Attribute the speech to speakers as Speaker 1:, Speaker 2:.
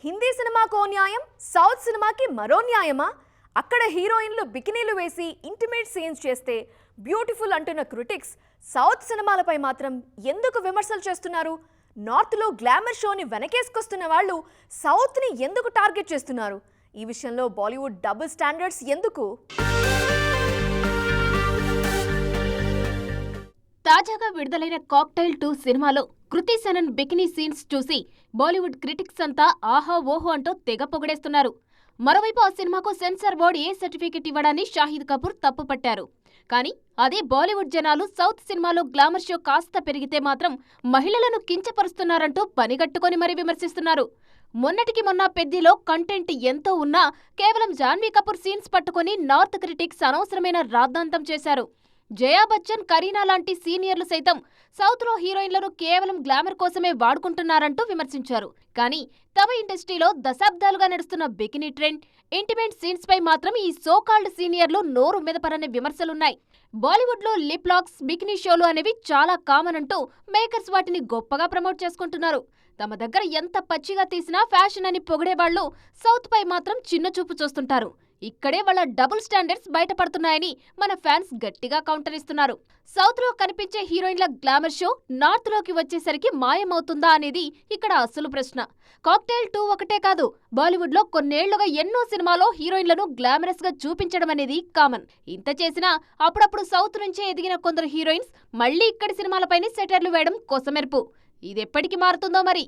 Speaker 1: హిందీ సినిమాకో న్యాయం, సౌత్ సినిమాకి మరో న్యాయమా? అక్కడ హీరోయిన్లు బికినీలు వేసి ఇంటిమేట్ సీన్స్ చేస్తే బ్యూటిఫుల్ అంటున్న క్రిటిక్స్ సౌత్ సినిమాలపై మాత్రం ఎందుకు విమర్శలు చేస్తున్నారు? నార్త్లో గ్లామర్ షోని వెనకేసుకొస్తున్న వాళ్ళు సౌత్ని ఎందుకు టార్గెట్ చేస్తున్నారు? ఈ విషయంలో బాలీవుడ్ డబుల్ స్టాండర్డ్స్ ఎందుకు?
Speaker 2: తాజాగా విడుదలైన కాక్టైల్ 2 సినిమాలో కృతి సనన్ బికినీ సీన్స్ చూసి బాలీవుడ్ క్రిటిక్స్ అంతా ఆహా ఓహో అంటూ తెగ పొగిడేస్తున్నారు. మరోవైపు ఆ సినిమాకు censor board A certificate ఇవ్వడాన్ని Shahid Kapoor తప్పుపట్టారు. కానీ అదే బాలీవుడ్ జనాలు సౌత్ సినిమాలో గ్లామర్ షో కాస్త పెరిగితే మాత్రం మహిళలను కించపరుస్తున్నారంటూ పనిగట్టుకొని మరీ విమర్శిస్తున్నారు. మొన్నటికి మొన్న పెద్దిలో కంటెంట్ ఎంతో ఉన్నా కేవలం జాన్వీ కపూర్ సీన్స్ పట్టుకొని నార్త్ క్రిటిక్స్ అనవసరమైన రాద్ధాంతం చేశారు. జయా బచ్చన్, కరీనా లాంటి సీనియర్లు సైతం సౌత్లో హీరోయిన్లను కేవలం గ్లామర్ కోసమే వాడుకుంటున్నారంటూ విమర్శించారు. కానీ తమ ఇండస్ట్రీలో దశాబ్దాలుగా నడుస్తున్న బికినీ ట్రెండ్, ఇంటిమేట్ సీన్స్ పై మాత్రం ఈ సోకాల్డ్ సీనియర్లు నోరు మెదపరనే విమర్శలున్నాయి. బాలీవుడ్లో లిప్ లాక్స్, బికినీ షోలు అనేవి చాలా కామన్ అంటూ మేకర్స్ వాటిని గొప్పగా ప్రమోట్ చేసుకుంటున్నారు. తమ దగ్గర ఎంత పచ్చిగా తీసినా ఫ్యాషన్ అని పొగిడేవాళ్లు సౌత్ పై మాత్రం చిన్న చూపు చూస్తుంటారు. ఇక్కడే వాళ్ళ డబుల్ స్టాండర్డ్స్ బయటపడుతున్నాయని మన ఫ్యాన్స్ గట్టిగా కౌంటర్ ఇస్తున్నారు. సౌత్ లో కనిపించే హీరోయిన్ల గ్లామర్ షో నార్త్ లోకి వచ్చేసరికి మాయమవుతుందా అనేది ఇక్కడ అసలు ప్రశ్న. కాక్టైల్ 2 ఒకటే కాదు, బాలీవుడ్ లో కొన్నేళ్లుగా ఎన్నో సినిమాలో హీరోయిన్లను గ్లామరస్ గా చూపించడం అనేది కామన్. ఇంత చేసినా అప్పుడప్పుడు సౌత్ నుంచే ఎదిగిన కొందరు హీరోయిన్స్ మళ్లీ ఇక్కడి సినిమాలపైనే సెటర్లు వేయడం కొసమెరుపు. ఇదెప్పటికి మారుతుందో మరి.